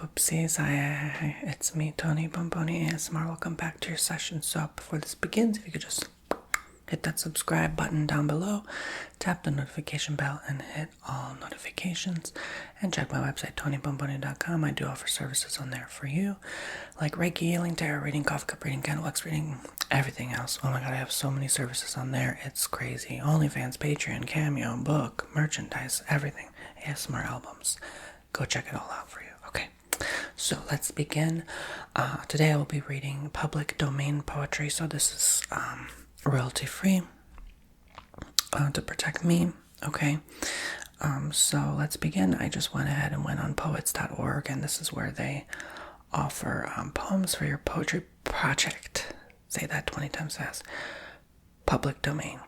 Whoopsies, it's me, Tony Bomboni ASMR. Welcome back to your session. So before this begins, if you could just hit that subscribe button down below, tap the notification bell, and hit all notifications. And check my website, tonybomboni.com. I do offer services on there for you, like Reiki healing, tarot reading, coffee cup reading, candle wax reading, everything else. Oh my god, I have so many services on there. It's crazy. OnlyFans, Patreon, Cameo, book, merchandise, everything. ASMR albums. Go check it all out for you. Okay, so let's begin. Today I will be reading public domain poetry. So this is royalty free to protect me. Okay, so let's begin. I just went ahead and went on poets.org, and this is where they offer poems for your poetry project. Say that 20 times fast. Public domain.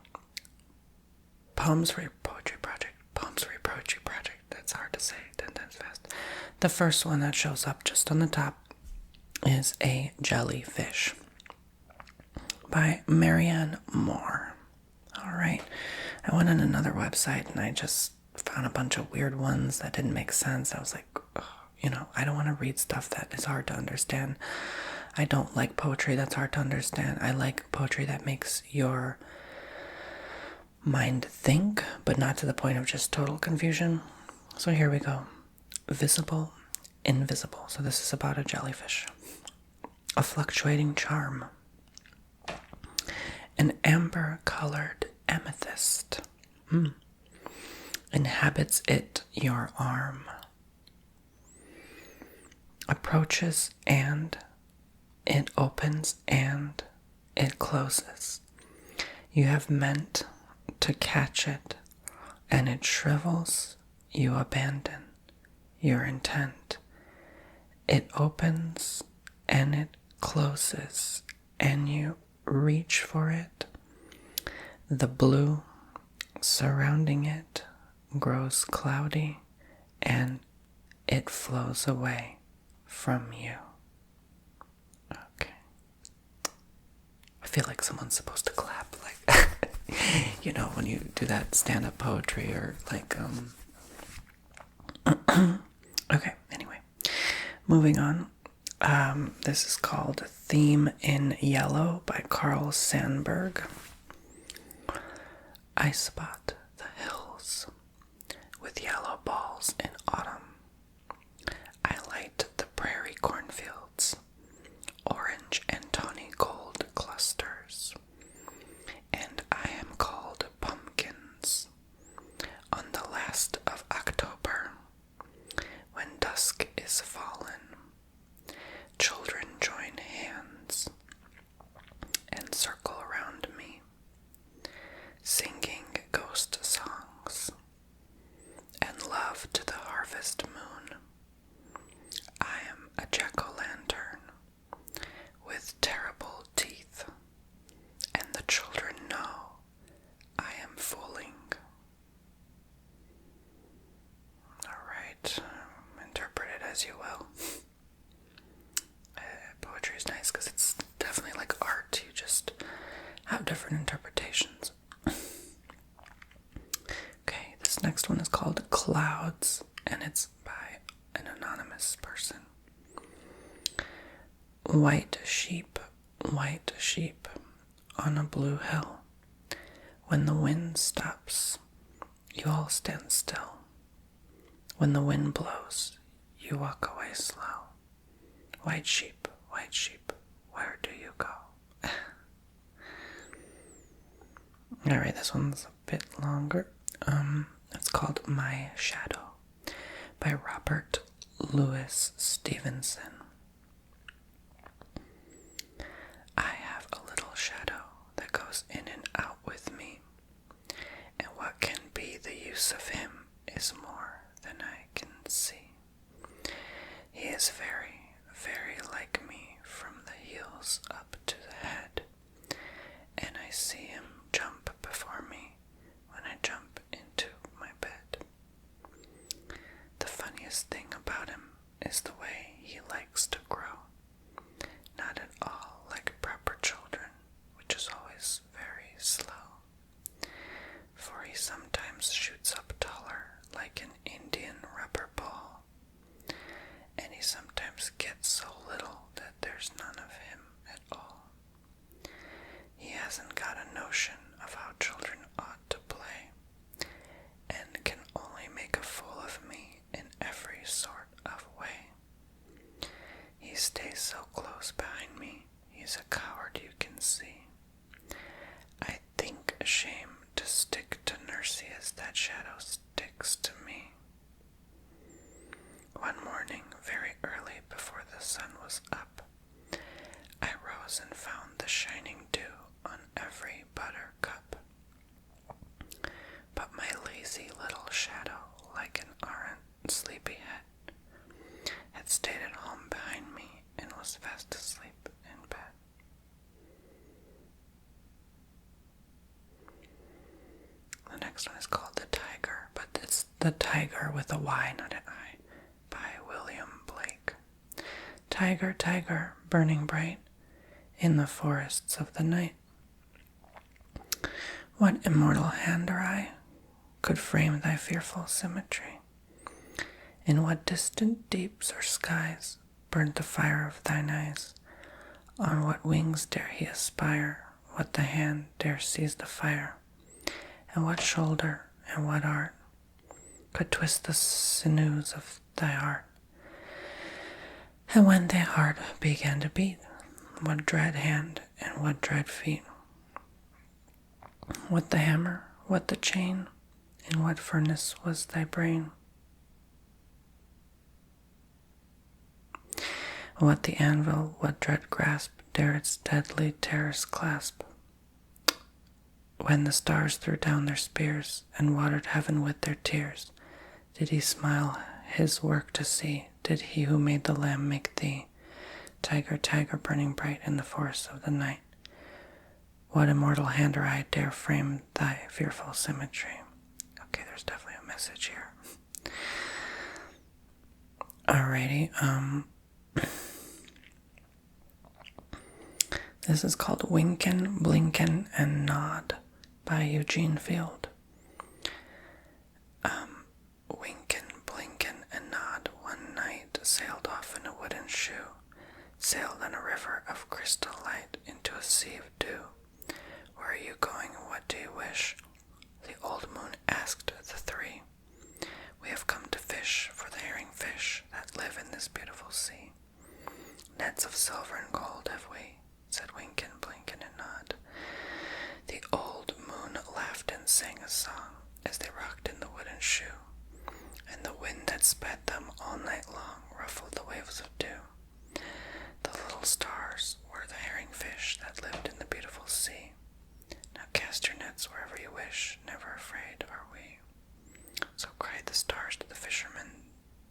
Poems for your poetry project. Poems for your poetry project. That's hard to say 10 times fast. The first one that shows up just on the top is A Jellyfish by Marianne Moore. Alright, I went on another website and I just found a bunch of weird ones that didn't make sense. I was like, I don't want to read stuff that is hard to understand. I don't like poetry that's hard to understand. I like poetry that makes your mind think, but not to the point of just total confusion. So here we go. Visible, invisible. So this is about a jellyfish. A fluctuating charm. An amber-colored amethyst. Inhabits it your arm. Approaches and it opens and it closes. You have meant to catch it, and it shrivels. You abandon your intent. It opens and it closes, and you reach for it. The blue surrounding it grows cloudy, and it flows away from you. Okay. I feel like someone's supposed to clap, like, when you do that stand-up poetry or like, Okay, anyway, moving on. This is called Theme in Yellow by Carl Sandburg. I spot the hills with yellow balls in autumn. I light the prairie cornfields, orange and tawny gold clusters, and I am called pumpkins on the last of October, when dusk is fallen. Children join hands and circle around me, singing ghost songs and love to the harvest moon. I am a jack-o'-lantern with terrible teeth, and the children know I am fooling. Alright, interpret it as you will. Poetry is nice because it's definitely like art. You just have different interpretations. Okay, this next one is called Clouds, and it's by an anonymous person. White sheep on a blue hill. When the wind stops, you all stand still. When the wind blows, you walk away slow. White sheep, where do you go? Alright, this one's a bit longer. It's called My Shadow by Robert Louis Stevenson. I have a little shadow that goes in and out with me, and what can be the use of him is more than I can see. He is very, very like me from the heels up to the head, and I see him jump before me when I jump into my bed. The funniest thing about him is the way he likes to grow, not at all like proper children, which is always very slow, for he sometimes shoots up taller like an Indian rubber ball, and he sometimes sun was up. I rose and found the shining dew on every buttercup. But my lazy little shadow, like an arrant sleepyhead, had stayed at home behind me and was fast asleep in bed. The next one is called The Tiger, but it's The Tiger with a Y, not an I, by William Blake. Tiger, tiger, burning bright in the forests of the night, what immortal hand or eye could frame thy fearful symmetry? In what distant deeps or skies burned the fire of thine eyes? On what wings dare he aspire? What the hand dare seize the fire? And what shoulder and what art could twist the sinews of thy heart? And when thy heart began to beat, what dread hand and what dread feet? What the hammer, what the chain, in what furnace was thy brain? What the anvil, what dread grasp dare its deadly terrors clasp? When the stars threw down their spears and watered heaven with their tears, did he smile his work to see? Did he who made the lamb make thee? Tiger, tiger, burning bright in the forests of the night, what immortal hand or eye dare frame thy fearful symmetry? Okay, there's definitely a message here. Alrighty, this is called Winken, Blinken, and Nod by Eugene Field. Winken, Blinken, and Nod one night sailed off in a wooden shoe, sailed on a river of crystal light into a sea of dew. Where are you going and what do you wish? The old moon asked the three. We have come to fish for the herring fish that live in this beautiful sea. Nets of silver and gold have we, said Winken, Blinken, and Nod. The old moon laughed and sang a song as they rocked in the wooden shoe, and the wind that sped them all night long ruffled the waves of dew. The little stars were the herring fish that lived in the beautiful sea. Now cast your nets wherever you wish, never afraid are we. So cried the stars to the fishermen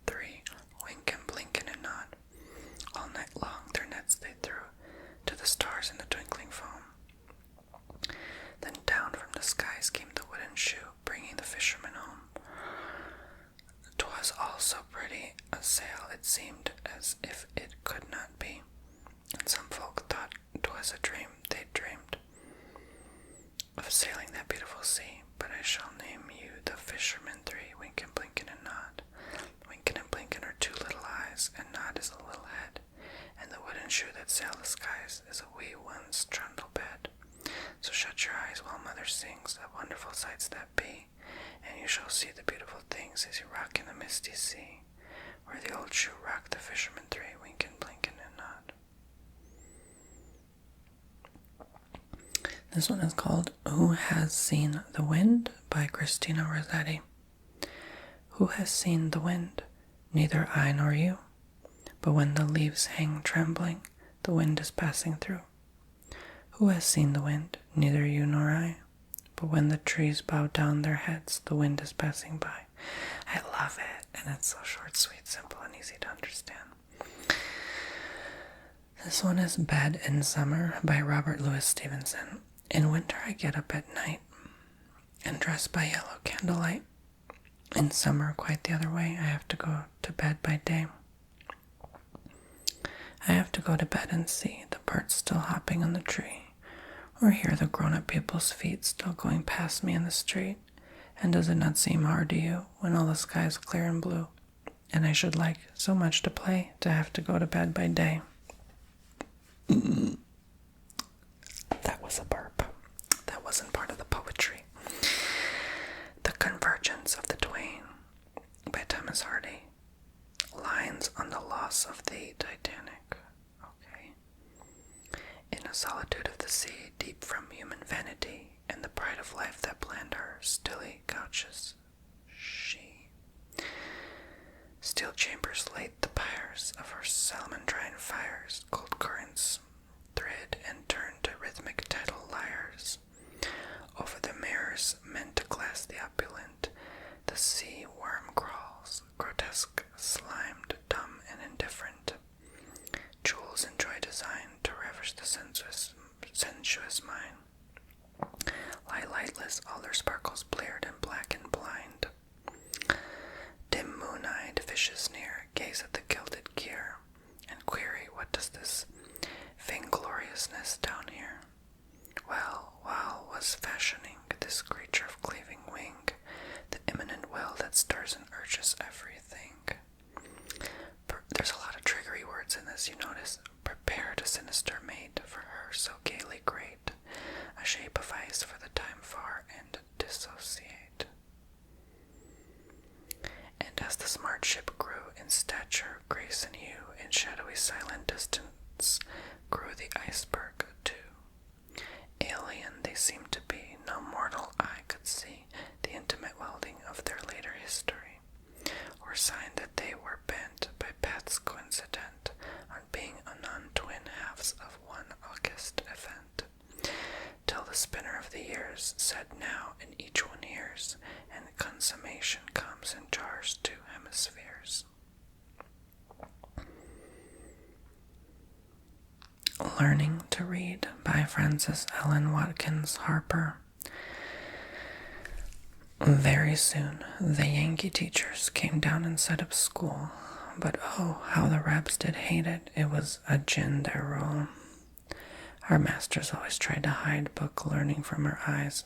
three, Winken, Blinken, and Nod. All night long their nets they threw to the stars in the twinkling foam. Then down from the skies came the wooden shoe, bringing the fishermen home. 'Twas all so pretty a sail it seemed as if it could not be, and some folk thought 'twas a dream they dreamed of sailing that beautiful sea. But I shall name you the fishermen three, Winken, Blinken, and Nod. Winken and Blinken are two little eyes, and Nod is a little head, and the wooden shoe that sail the skies is a wee one's trundle bed. So shut your eyes while mother sings the wonderful sights that be, and you shall see the beautiful things as you rock in the misty sea, where the old shoe rocked the fishermen three, Winken, Blinken, and Nod. This one is called Who Has Seen the Wind by Christina Rossetti. Who has seen the wind? Neither I nor you. But when the leaves hang trembling, the wind is passing through. Who has seen the wind? Neither you nor I. But when the trees bow down their heads, the wind is passing by. I love it, and it's so short, sweet, simple, and easy to understand. This one is Bed in Summer by Robert Louis Stevenson. In winter I get up at night and dress by yellow candlelight. In summer, quite the other way, I have to go to bed by day. I have to go to bed and see the birds still hopping on the tree, or hear the grown-up people's feet still going past me in the street. And does it not seem hard to you when all the sky is clear and blue, and I should like so much to play to have to go to bed by day? That was a burp. That wasn't part of the poetry. The Convergence of the Dwayne by Thomas Hardy. Lines on the loss of the Titanic. Okay. In a solitude of the sea, deep from human vanity, and the pride of life that planned her, stilly couches she. Steel chambers light the pyres of her salamandrine fires, cold currents thread and turn to rhythmic tidal lyres. Over the mirrors meant to glass the opulent, the sea worm crawls, grotesque, slimed, dumb, and indifferent. Jewels enjoy design to ravish the sensuous mind. Lie lightless, all their sparkles bleared and black and blind. Dim moon-eyed fishes near gaze at the gilded gear, and query, what does this vaingloriousness down here? Well, while was fashioning this creature of cleaving wing, the imminent will that stirs and urges everything. There's a lot of triggery words in this, you notice. Prepared a sinister mate for her so gaily great, a shape of ice for the time far and dissociate. And as the smart ship grew in stature, grace, and hue, in shadowy silent distance grew the iceberg too. Alien they seemed to be, no mortal eye could see the intimate welding of their later history, or sign that they were bent by paths coincident on being anon twin halves of one august event, till the spinner of the years said now, and each one hears, and consummation comes in jars two hemispheres. Learning to Read by Frances Ellen Watkins Harper. Very soon, the Yankee teachers came down and set up school, but oh, how the Rebs did hate it. It was a gin their rule. Our masters always tried to hide book learning from our eyes.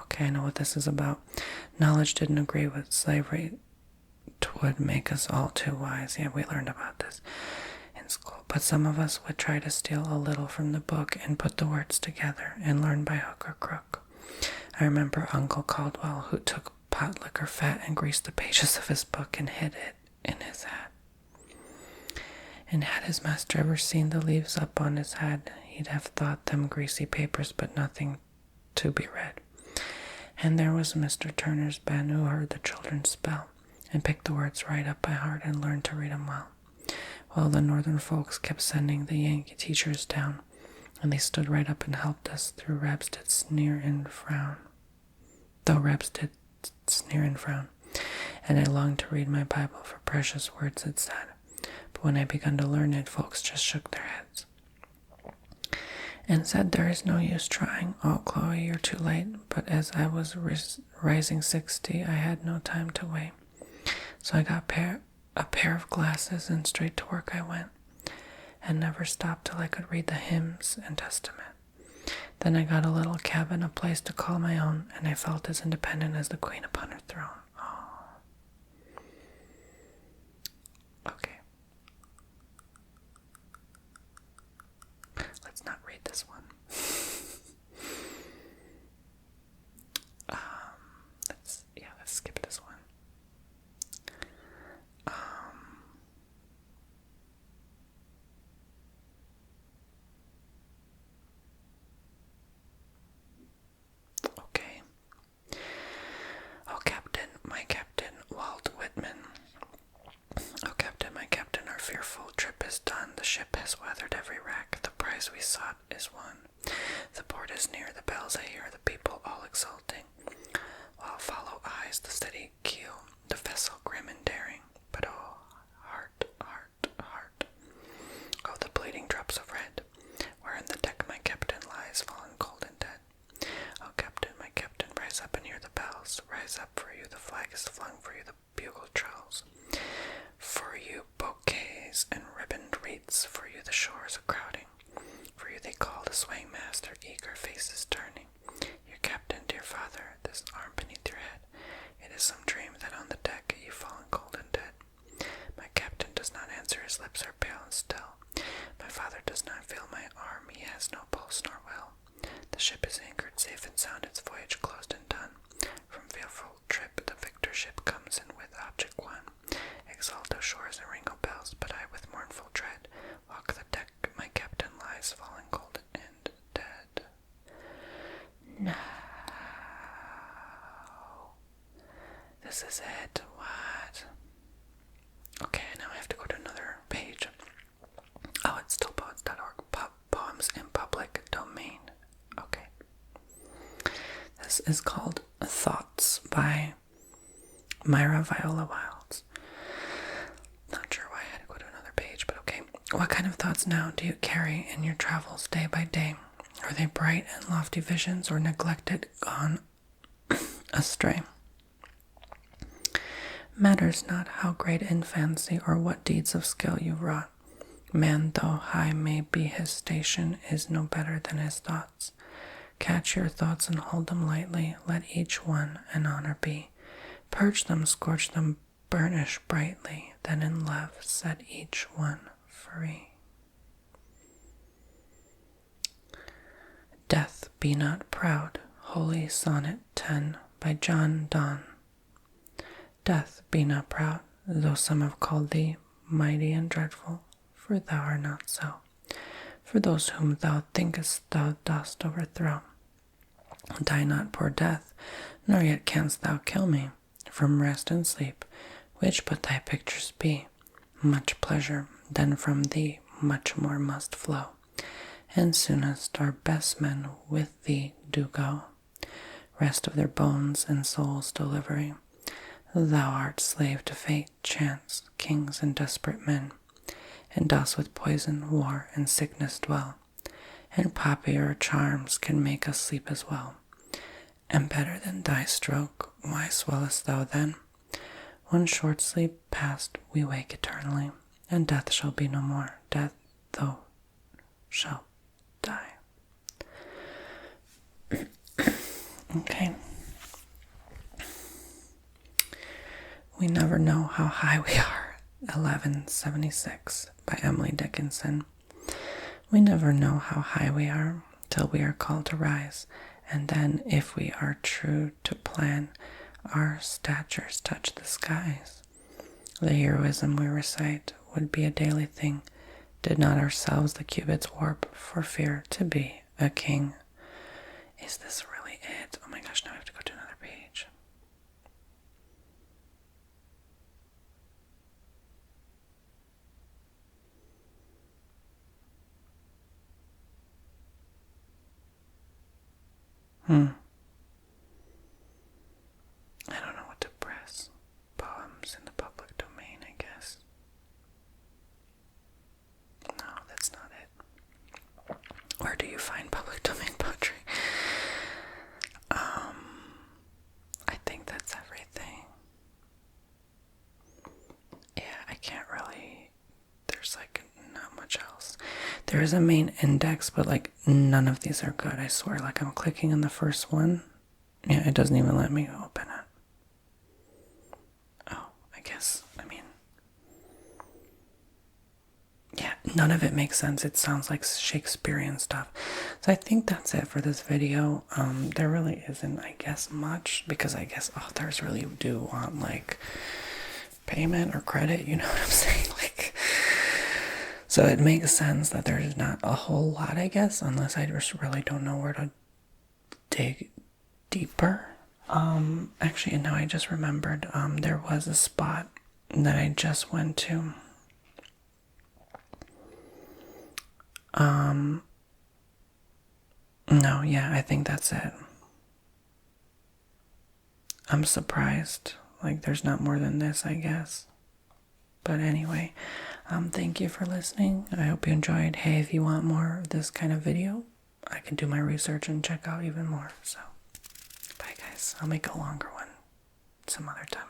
Okay, I know what this is about. Knowledge didn't agree with slavery. 'Twould make us all too wise. Yeah, we learned about this in school. But some of us would try to steal a little from the book and put the words together and learn by hook or crook. I remember Uncle Caldwell, who took pot liquor fat and greased the pages of his book and hid it in his hat. And had his master ever seen the leaves up on his hat, he'd have thought them greasy papers, but nothing to be read. And there was Mr. Turner's Ben, who heard the children spell and picked the words right up by heart and learned to read 'em well. Well, the northern folks kept sending the Yankee teachers down, and they stood right up and helped us, though Rebs did sneer and frown. And I longed to read my Bible for precious words it said, but when I begun to learn it, folks just shook their heads and said there is no use trying. Oh, Chloe, you're too late. But as I was rising 60, I had no time to wait. So I got a pair of glasses and straight to work I went, and never stopped till I could read the hymns and testament. Then I got a little cabin, a place to call my own, and I felt as independent as the queen upon her throne. Oh. Okay. Let's not read this one. Let's skip this one. Okay. Oh, Captain, my Captain, Walt Whitman. Oh, Captain, my Captain, our fearful trip is done. The ship has weathered every wreck. The prize we sought is won. The port is near, the bells I hear, the people all exulting, while follow eyes the steady keel, the vessel grim and daring. But oh, heart, heart, heart, oh, the bleeding drops of red, wherein the deck my Captain lies, fallen cold and dead. Oh, Captain, my Captain, rise up and hear the bells. Rise up, for you the flag is flung, for you the bugle trills, for you bouquets and ribboned wreaths, for you the shores a crowding, for you they call the swaying mast, their eager faces turning. Your Captain, dear father, this arm beneath your head, it is some dream that on the deck you fallen cold and dead. My Captain does not answer, his lips are pale and still. My father does not feel my arm, he has no pulse nor will. The ship is anchored safe and sound, its voyage closed and done. From fearful trip the victor ship comes in with object won. Exalt, O shores, and ring, O bells, but I with mournful tread walk the deck, my Captain lies fallen cold and dead. Now, This is it. What? Okay, now I have to go to another page. Oh, it's still poets.org. Poems in public domain. Okay. This is called Thoughts by Myra Viola Wilds. Not sure why I had to go to another page, but okay. What kind of thoughts now do you carry in your travels day by day? Are they bright and lofty visions, or neglected, gone astray? Matters not how great in fancy or what deeds of skill you wrought. Man, though high may be his station, is no better than his thoughts. Catch your thoughts and hold them lightly, let each one an honor be. Purge them, scorch them, burnish brightly, then in love set each one free. Death, be not proud. Holy Sonnet 10 by John Donne. Death, be not proud, though some have called thee mighty and dreadful, for thou art not so. For those whom thou thinkest thou dost overthrow. Die not, poor death, nor yet canst thou kill me. From rest and sleep, which but thy pictures be, much pleasure then from thee much more must flow. And soonest our best men with thee do go, rest of their bones and souls' delivery. Thou art slave to fate, chance, kings, and desperate men, and dost with poison, war, and sickness dwell, and popular charms can make us sleep as well. And better than thy stroke, why swellest thou then? One short sleep past, we wake eternally, and death shall be no more. Death, thou shalt die. Okay. We never know how high we are. 1176 by Emily Dickinson. We never know how high we are till we are called to rise, and then, if we are true to plan, our statures touch the skies. The heroism we recite would be a daily thing, did not ourselves the cubits warp for fear to be a king. Is this really it? Oh my gosh, now I have to go to another page. I don't know what to press. Poems in the public domain, I guess. No, that's not it. Where do you find public domain poetry? I think that's everything. Yeah, I can't really, there's like not much else. There is a main index, but like none of these are good, I swear. Like I'm clicking on the first one. Yeah, it doesn't even let me open it. Oh, I guess, yeah, none of it makes sense. It sounds like Shakespearean stuff. So I think that's it for this video. There really isn't, I guess, much, because I guess authors really do want like payment or credit, you know what I'm saying? Like, so it makes sense that there's not a whole lot, I guess, unless I just really don't know where to dig deeper. Actually, now I just remembered, there was a spot that I just went to. No, yeah, I think that's it. I'm surprised. Like, there's not more than this, I guess. But anyway, thank you for listening. I hope you enjoyed. Hey, if you want more of this kind of video, I can do my research and check out even more. So, bye guys. I'll make a longer one some other time.